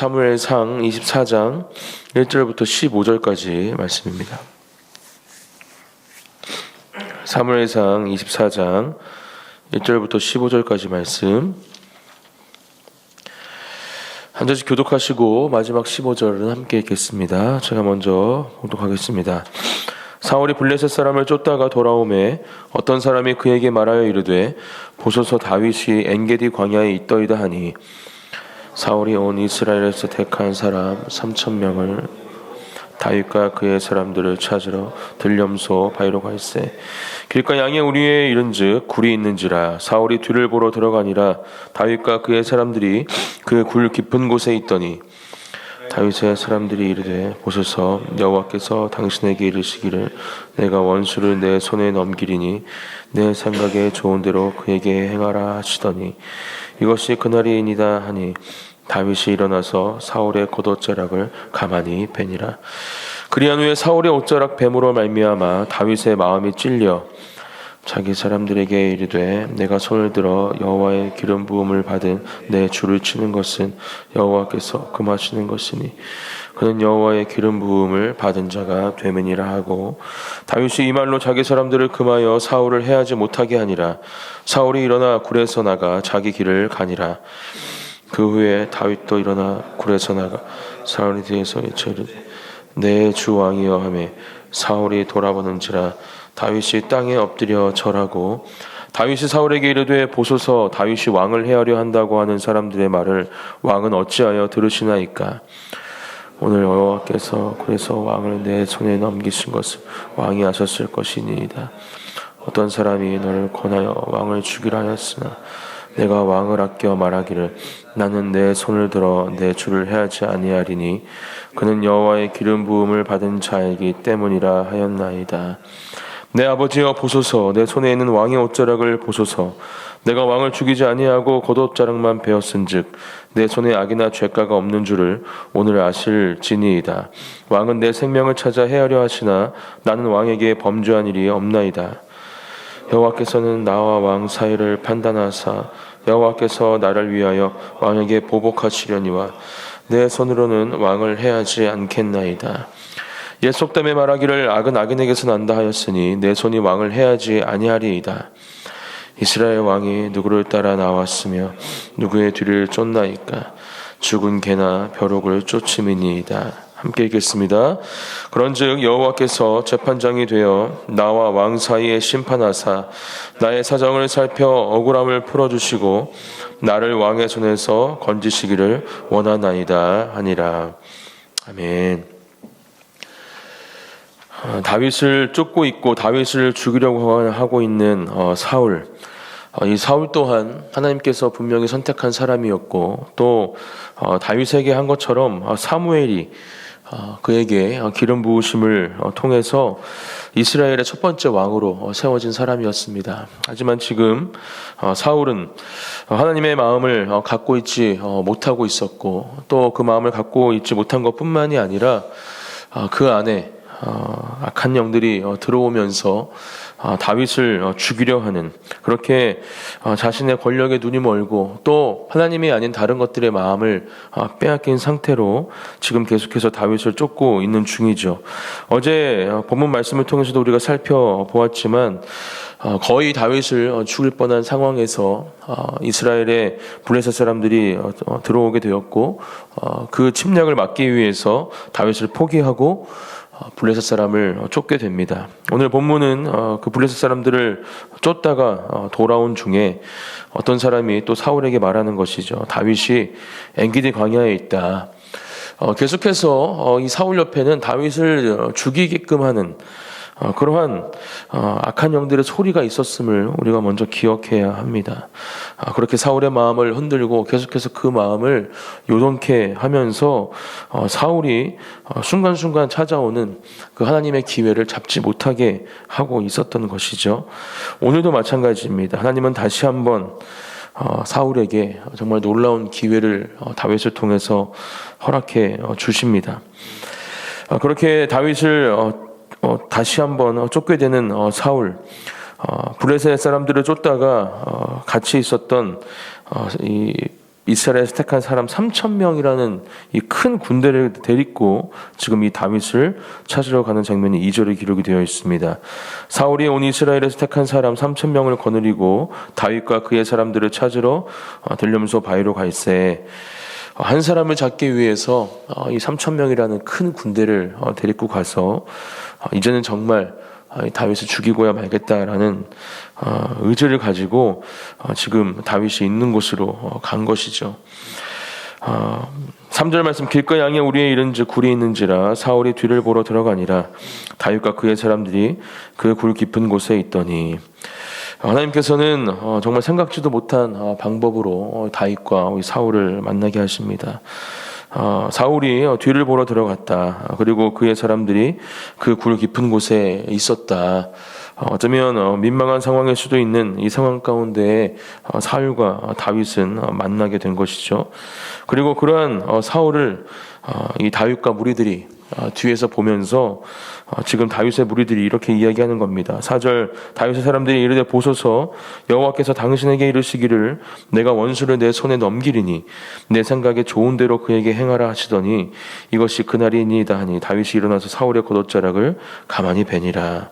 사무엘상 24장 1절부터 15절까지 말씀입니다. 사무엘상 24장 1절부터 15절까지 말씀 한 절씩 교독하시고 마지막 15절은 함께 읽겠습니다. 제가 먼저 교독하겠습니다. 사울이 블레셋 사람을 쫓다가 돌아오매 어떤 사람이 그에게 말하여 이르되 보소서 다윗이 엔게디 광야에 있더이다 하니 사울이 온 이스라엘에서 택한 사람 3,000명을 다윗과 그의 사람들을 찾으러 들염소 바위로 갈새 길가 양의 우리에 이른즉 굴이 있는지라 사울이 뒤를 보러 들어가니라 다윗과 그의 사람들이 그 굴 깊은 곳에 있더니 다윗의 사람들이 이르되 보소서 여호와께서 당신에게 이르시기를 내가 원수를 내 손에 넘기리니 내 생각에 좋은 대로 그에게 행하라 하시더니 이것이 그날이니이다 하니 다윗이 일어나서 사울의 겉옷자락을 가만히 베니라. 그리한 후에 사울의 옷자락 뱀으로 말미암아 다윗의 마음이 찔려 자기 사람들에게 이르되 내가 손을 들어 여호와의 기름 부음을 받은 내 주를 치는 것은 여호와께서 금하시는 것이니 그는 여호와의 기름 부음을 받은 자가 되매니라 하고 다윗이 이 말로 자기 사람들을 금하여 사울을 해하지 못하게 하니라. 사울이 일어나 굴에서 나가 자기 길을 가니라. 그 후에 다윗도 일어나 굴에서 나가 사울에 대해서 외쳐 이르되 내 주 왕이여 하매 사울이 돌아보는지라 다윗이 땅에 엎드려 절하고 다윗이 사울에게 이르되 보소서 다윗이 왕을 해하려 한다고 하는 사람들의 말을 왕은 어찌하여 들으시나이까. 오늘 여호와께서 그래서 왕을 내 손에 넘기신 것을 왕이 하셨을 것이니이다. 어떤 사람이 너를 권하여 왕을 죽이라 하였으나 내가 왕을 아껴 말하기를 나는 내 손을 들어 내 주를 해하지 아니하리니 그는 여호와의 기름 부음을 받은 자이기 때문이라 하였나이다. 내 아버지여 보소서 내 손에 있는 왕의 옷자락을 보소서 내가 왕을 죽이지 아니하고 겉옷자락만 베었은즉 내 손에 악이나 죄가가 없는 줄을 오늘 아실지니이다. 왕은 내 생명을 찾아 해하려 하시나 나는 왕에게 범죄한 일이 없나이다. 여호와께서는 나와 왕 사이를 판단하사 여호와께서 나를 위하여 왕에게 보복하시려니와 내 손으로는 왕을 해하지 않겠나이다. 옛 속담에 말하기를 악은 악인에게서 난다 하였으니 내 손이 왕을 해하지 아니하리이다. 이스라엘 왕이 누구를 따라 나왔으며 누구의 뒤를 쫓나이까. 죽은 개나 벼룩을 쫓음이니이다. 함께 읽겠습니다. 그런즉 여호와께서 재판장이 되어 나와 왕 사이에 심판하사 나의 사정을 살펴 억울함을 풀어주시고 나를 왕의 손에서 건지시기를 원하나이다 하니라. 아멘. 다윗을 쫓고 있고 다윗을 죽이려고 하고 있는 사울. 이 사울 또한 하나님께서 분명히 선택한 사람이었고 또 다윗에게 한 것처럼 사무엘이 그에게 기름 부으심을 통해서 이스라엘의 첫 번째 왕으로 세워진 사람이었습니다. 하지만 지금 사울은 하나님의 마음을 갖고 있지 못하고 있었고 또 그 마음을 갖고 있지 못한 것뿐만이 아니라 그 안에 악한 영들이 들어오면서 다윗을 죽이려 하는 그렇게 자신의 권력에 눈이 멀고 또 하나님이 아닌 다른 것들의 마음을 빼앗긴 상태로 지금 계속해서 다윗을 쫓고 있는 중이죠. 어제 본문 말씀을 통해서도 우리가 살펴보았지만 거의 다윗을 죽일 뻔한 상황에서 이스라엘의 블레셋 사람들이 들어오게 되었고 그 침략을 막기 위해서 다윗을 포기하고 블레셋 사람을 쫓게 됩니다. 오늘 본문은 그 블레셋 사람들을 쫓다가 돌아온 중에 어떤 사람이 또 사울에게 말하는 것이죠. 다윗이 엔게디 광야에 있다. 계속해서 이 사울 옆에는 다윗을 죽이게끔 하는 그러한 악한 영들의 소리가 있었음을 우리가 먼저 기억해야 합니다. 그렇게 사울의 마음을 흔들고 계속해서 그 마음을 요동케 하면서 사울이 순간순간 찾아오는 그 하나님의 기회를 잡지 못하게 하고 있었던 것이죠. 오늘도 마찬가지입니다. 하나님은 다시 한번 사울에게 정말 놀라운 기회를 다윗을 통해서 허락해 주십니다. 그렇게 다윗을 다시 한번 쫓게 되는 사울, 블레셋 사람들을 쫓다가 같이 있었던 이 이스라엘에서 택한 사람 3,000명이라는 이 큰 군대를 데리고 지금 이 다윗을 찾으러 가는 장면이 2절에 기록이 되어 있습니다. 사울이 온 이스라엘에서 택한 사람 3,000명을 거느리고 다윗과 그의 사람들을 찾으러 들려면서 바위로 갈새. 한 사람을 잡기 위해서 이 3,000명이라는 큰 군대를 데리고 가서 이제는 정말 다윗을 죽이고야 말겠다라는 의지를 가지고 지금 다윗이 있는 곳으로 간 것이죠. 3절 말씀, 길가 양에 우리의 이른즉 굴이 있는지라 사울이 뒤를 보러 들어가니라. 다윗과 그의 사람들이 그 굴 깊은 곳에 있더니. 하나님께서는 정말 생각지도 못한 방법으로 다윗과 사울을 만나게 하십니다. 사울이 뒤를 보러 들어갔다. 그리고 그의 사람들이 그 굴 깊은 곳에 있었다. 어쩌면 민망한 상황일 수도 있는 이 상황 가운데 사울과 다윗은 만나게 된 것이죠. 그리고 그러한 사울을 이 다윗과 무리들이 뒤에서 보면서 지금 다윗의 무리들이 이렇게 이야기하는 겁니다. 4절, 다윗의 사람들이 이르되 보소서, 여호와께서 당신에게 이르시기를 내가 원수를 내 손에 넘기리니 내 생각에 좋은 대로 그에게 행하라 하시더니 이것이 그날이니이다 하니 다윗이 일어나서 사울의 겉옷자락을 가만히 베니라.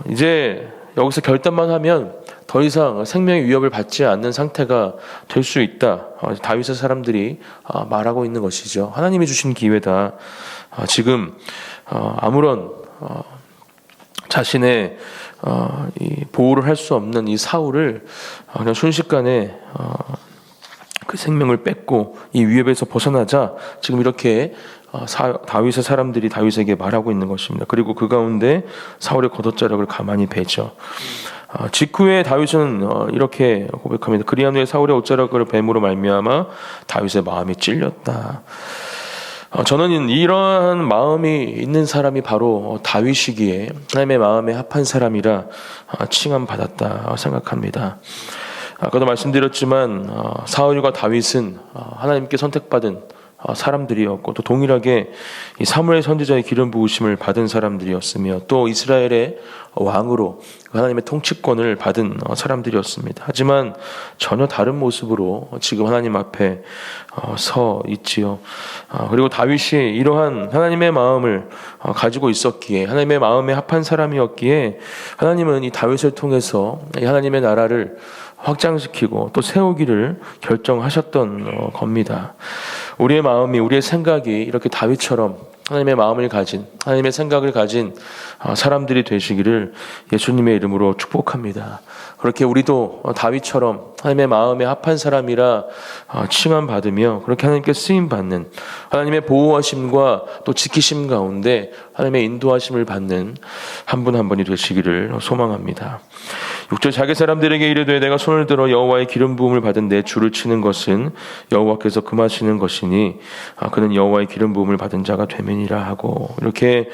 이제 여기서 결단만 하면 더 이상 생명의 위협을 받지 않는 상태가 될 수 있다. 다윗의 사람들이 말하고 있는 것이죠. 하나님이 주신 기회다. 지금 아무런 자신의 이 보호를 할 수 없는 이 사울을 그냥 순식간에 그 생명을 뺏고 이 위협에서 벗어나자 지금 이렇게 다윗의 사람들이 다윗에게 말하고 있는 것입니다. 그리고 그 가운데 사울의 겉옷자락을 가만히 베죠. 직후에 다윗은 이렇게 고백합니다. 그리한 후에 사울의 옷자락을 뱀으로 말미암아 다윗의 마음이 찔렸다. 저는 이러한 마음이 있는 사람이 바로 다윗이기에 하나님의 마음에 합한 사람이라 칭함받았다 생각합니다. 아까도 말씀드렸지만 사울과 다윗은 하나님께 선택받은 사람들이었고 또 동일하게 이 사무엘 선지자의 기름 부으심을 받은 사람들이었으며 또 이스라엘의 왕으로 하나님의 통치권을 받은 사람들이었습니다. 하지만 전혀 다른 모습으로 지금 하나님 앞에 서 있지요. 그리고 다윗이 이러한 하나님의 마음을 가지고 있었기에 하나님의 마음에 합한 사람이었기에 하나님은 이 다윗을 통해서 이 하나님의 나라를 확장시키고 또 세우기를 결정하셨던 겁니다. 우리의 마음이, 우리의 생각이 이렇게 다윗처럼 하나님의 마음을 가진, 하나님의 생각을 가진 사람들이 되시기를 예수님의 이름으로 축복합니다. 그렇게 우리도 다윗처럼 하나님의 마음에 합한 사람이라 칭함받으며 그렇게 하나님께 쓰임받는, 하나님의 보호하심과 또 지키심 가운데 하나님의 인도하심을 받는 한 분 한 분이 되시기를 소망합니다. 6절, 자기 사람들에게 이르되 내가 손을 들어 여호와의 기름 부음을 받은 내 줄을 치는 것은 여호와께서 금하시는 것이니 그는 여호와의 기름 부음을 받은 자가 되면이라 하고, 이렇게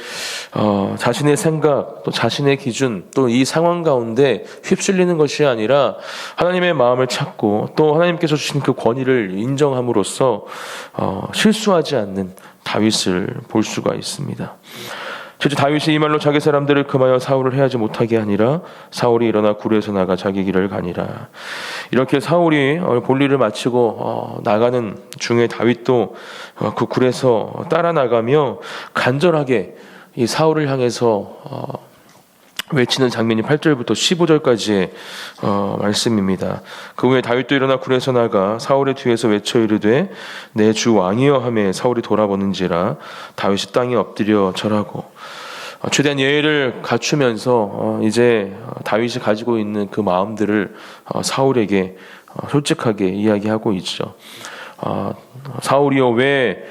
자신의 생각 또 자신의 기준 또 이 상황 가운데 휩쓸리는 것이 아니라 하나님의 마음을 찾고 또 하나님께서 주신 그 권위를 인정함으로써 실수하지 않는 다윗을 볼 수가 있습니다. 실제 다윗이 이 말로 자기 사람들을 금하여 사울을 해하지 못하게 하니라. 사울이 일어나 굴에서 나가 자기 길을 가니라. 이렇게 사울이 볼일을 마치고 나가는 중에 다윗도 그 굴에서 따라 나가며 간절하게 이 사울을 향해서 외치는 장면이 8절부터 15절까지의 말씀입니다. 그 후에 다윗도 일어나 굴에서 나가 사울의 뒤에서 외쳐 이르되 내 주 왕이여 하매 사울이 돌아보는지라 다윗이 땅에 엎드려 절하고, 최대한 예의를 갖추면서 이제 다윗이 가지고 있는 그 마음들을 사울에게 솔직하게 이야기하고 있죠. 사울이여 왜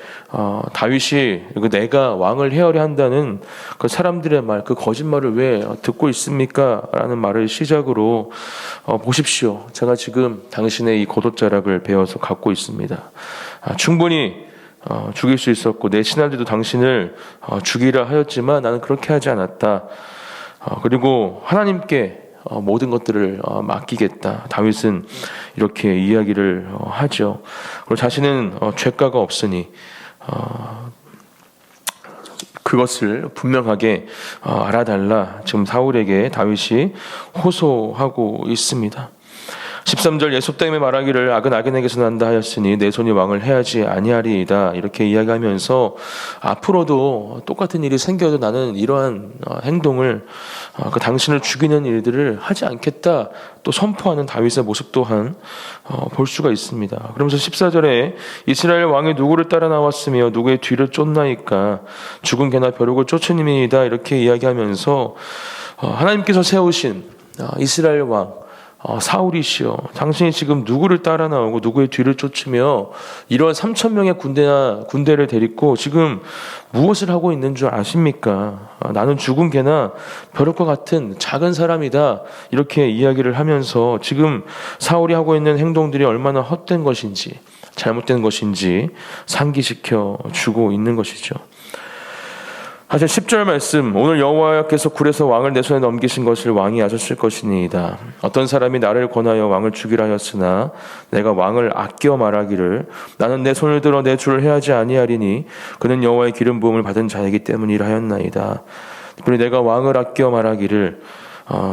다윗이 내가 왕을 해하려 한다는 그 사람들의 말, 그 거짓말을 왜 듣고 있습니까? 라는 말을 시작으로 보십시오. 제가 지금 당신의 이 겉옷자락을 베어서 갖고 있습니다. 충분히 죽일 수 있었고 내 신하들도 당신을 죽이라 하였지만 나는 그렇게 하지 않았다. 그리고 하나님께 모든 것들을 맡기겠다. 다윗은 이렇게 이야기를 하죠. 그리고 자신은 죄가가 없으니 그것을 분명하게 알아달라 지금 사울에게 다윗이 호소하고 있습니다. 13절 예수 때문에 말하기를 악은 악인에게서 난다 하였으니 내 손이 왕을 해하지 아니하리이다 이렇게 이야기하면서 앞으로도 똑같은 일이 생겨도 나는 이러한 행동을 그 당신을 죽이는 일들을 하지 않겠다 또 선포하는 다윗의 모습 또한 볼 수가 있습니다. 그러면서 14절에 이스라엘 왕이 누구를 따라 나왔으며 누구의 뒤를 쫓나이까 죽은 개나 벼룩을 쫓으님이다 이렇게 이야기하면서 하나님께서 세우신 이스라엘 왕 사울이시여 당신이 지금 누구를 따라 나오고 누구의 뒤를 쫓으며 이러한 3,000명의 군대를 데리고 지금 무엇을 하고 있는 줄 아십니까? 나는 죽은 개나 벼룩과 같은 작은 사람이다 이렇게 이야기를 하면서 지금 사울이 하고 있는 행동들이 얼마나 헛된 것인지 잘못된 것인지 상기시켜 주고 있는 것이죠. 사실 10절 말씀 오늘 여호와께서 굴에서 왕을 내 손에 넘기신 것을 왕이 아셨을 것이니이다. 어떤 사람이 나를 권하여 왕을 죽이라 하였으나 내가 왕을 아껴 말하기를 나는 내 손을 들어 내 주를 해하지 아니하리니 그는 여호와의 기름 부음을 받은 자이기 때문이라 하였나이다. 특별히 내가 왕을 아껴 말하기를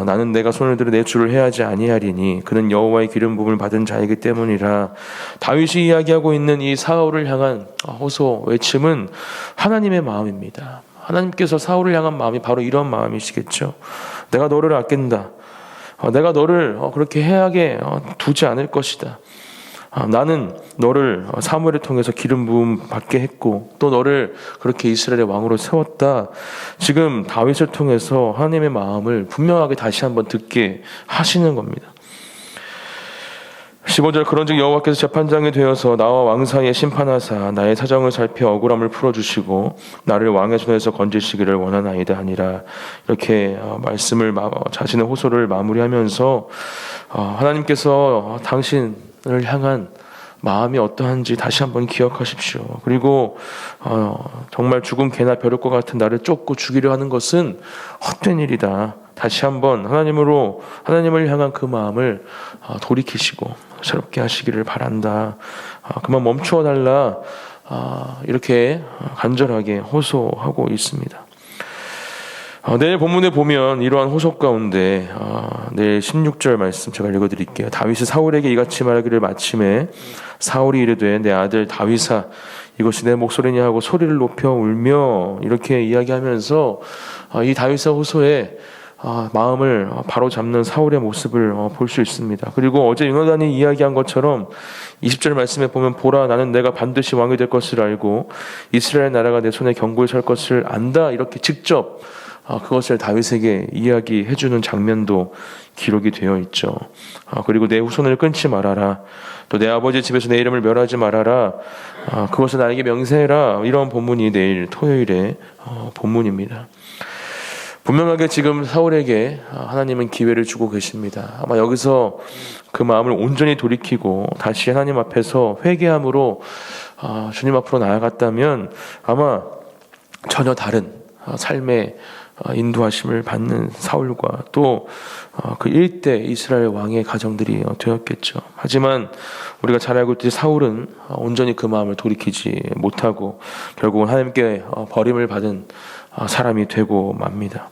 나는 내가 손을 들어 내 주를 해하지 아니하리니 그는 여호와의 기름 부음을 받은 자이기 때문이라. 다윗이 이야기하고 있는 이 사울을 향한 호소 외침은 하나님의 마음입니다. 하나님께서 사울을 향한 마음이 바로 이런 마음이시겠죠. 내가 너를 아낀다. 내가 너를 그렇게 해하게 두지 않을 것이다. 나는 너를 사무엘을 통해서 기름 부음 받게 했고 또 너를 그렇게 이스라엘의 왕으로 세웠다. 지금 다윗을 통해서 하나님의 마음을 분명하게 다시 한번 듣게 하시는 겁니다. 15절 그런즉 여호와께서 재판장이 되어서 나와 왕 사이에 심판하사 나의 사정을 살펴 억울함을 풀어주시고 나를 왕의 손에서 건지시기를 원하나이다 하니라. 이렇게 말씀을 자신의 호소를 마무리하면서 하나님께서 당신을 향한 마음이 어떠한지 다시 한번 기억하십시오. 그리고 정말 죽은 개나 벼룩과 같은 나를 쫓고 죽이려 하는 것은 헛된 일이다. 다시 한번 하나님을 향한 그 마음을 돌이키시고 새롭게 하시기를 바란다. 그만 멈추어 달라. 이렇게 간절하게 호소하고 있습니다. 내일 본문에 보면 이러한 호소 가운데 내일 16절 말씀 제가 읽어드릴게요. 다윗이 사울에게 이같이 말하기를 마침에 사울이 이르되 내 아들 다윗아 이것이 내 목소리냐 하고 소리를 높여 울며 이렇게 이야기하면서 이 다윗의 호소에 마음을 바로 잡는 사울의 모습을 볼 수 있습니다. 그리고 어제 요나단이 이야기한 것처럼 20절 말씀에 보면 보라 나는 내가 반드시 왕이 될 것을 알고 이스라엘 나라가 내 손에 견고히 설 것을 안다. 이렇게 직접 그것을 다윗에게 이야기해주는 장면도 기록이 되어 있죠. 그리고 내 후손을 끊지 말아라. 또 내 아버지 집에서 내 이름을 멸하지 말아라. 그것을 나에게 명세해라. 이런 본문이 내일 토요일에 본문입니다. 분명하게 지금 사울에게 하나님은 기회를 주고 계십니다. 아마 여기서 그 마음을 온전히 돌이키고 다시 하나님 앞에서 회개함으로 주님 앞으로 나아갔다면 아마 전혀 다른 삶의 인도하심을 받는 사울과 또 그 일대 이스라엘 왕의 가정들이 되었겠죠. 하지만 우리가 잘 알고 있듯이 사울은 온전히 그 마음을 돌이키지 못하고 결국은 하나님께 버림을 받은 사람이 되고 맙니다.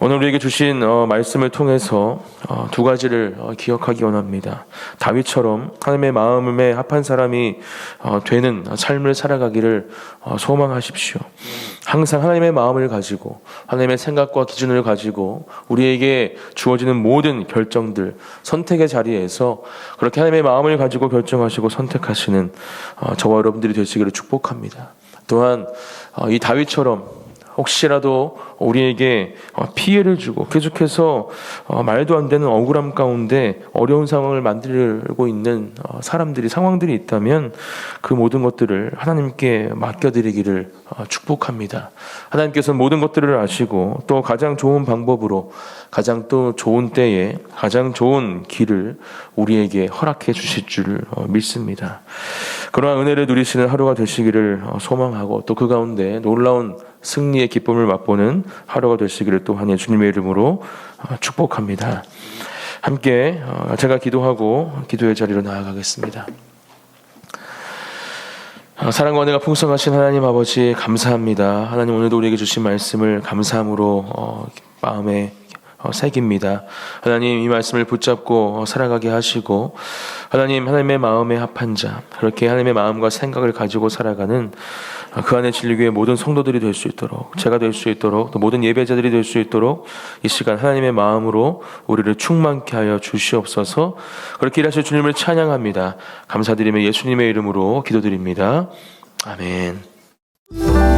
오늘 우리에게 주신 말씀을 통해서 두 가지를 기억하기 원합니다. 다윗처럼 하나님의 마음에 합한 사람이 되는 삶을 살아가기를 소망하십시오. 항상 하나님의 마음을 가지고 하나님의 생각과 기준을 가지고 우리에게 주어지는 모든 결정들, 선택의 자리에서 그렇게 하나님의 마음을 가지고 결정하시고 선택하시는 저와 여러분들이 되시기를 축복합니다. 또한 이 다윗처럼 혹시라도 우리에게 피해를 주고 계속해서 말도 안 되는 억울함 가운데 어려운 상황을 만들고 있는 상황들이 있다면 그 모든 것들을 하나님께 맡겨드리기를 축복합니다. 하나님께서는 모든 것들을 아시고 또 가장 좋은 방법으로 가장 또 좋은 때에 가장 좋은 길을 우리에게 허락해 주실 줄 믿습니다. 그러한 은혜를 누리시는 하루가 되시기를 소망하고 또 그 가운데 놀라운 승리의 기쁨을 맛보는 하루가 되시기를 또한 주님의 이름으로 축복합니다. 함께 제가 기도하고 기도의 자리로 나아가겠습니다. 사랑과 은혜가 풍성하신 하나님 아버지 감사합니다. 하나님 오늘도 우리에게 주신 말씀을 감사함으로 마음에 새깁니다. 하나님, 이 말씀을 붙잡고 살아가게 하시고, 하나님, 하나님의 마음에 합한 자, 그렇게 하나님의 마음과 생각을 가지고 살아가는 그 안에 진리교회 모든 성도들이 될 수 있도록, 제가 될 수 있도록, 또 모든 예배자들이 될 수 있도록 이 시간 하나님의 마음으로 우리를 충만케 하여 주시옵소서. 그렇게 일하실 주님을 찬양합니다. 감사드리며 예수님의 이름으로 기도드립니다. 아멘.